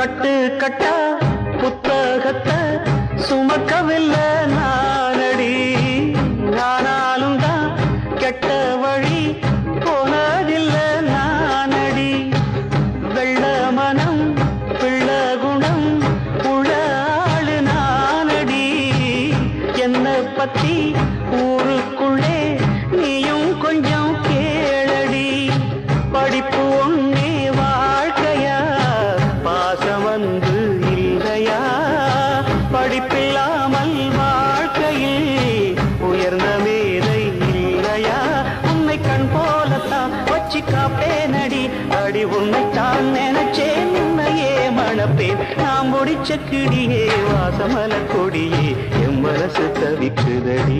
கட்டு கட்டா புத்தகத்தை சுமக்கவில்லை நானடி. ஆனாலும் தான் கெட்ட வழி போனதில்லை நானடி. வெள்ள மனம் பிள்ள குணம் உள்ள ஆளு நானடி. என்னை பத்தி ஊருக்குள்ளே நீயும் கொஞ்சம் கேளடி. படிப்பு ஒன்னே வாழ்க்கையா, பாசம் வந்து இல்லையா? படிப்பில்லாமல் வாழ்க்கையில் உயர்ந்த மேதை இல்லையா? உன்னை கண் போலத்தான் வச்சு காப்பேனடி. அடி உன்னைத்தான் நினைச்சேன், உன்னையே மணப்பேன். நாம் முடிச்ச கிடியே வாசமல கொடியே என் மனசு தவிக்குதடி.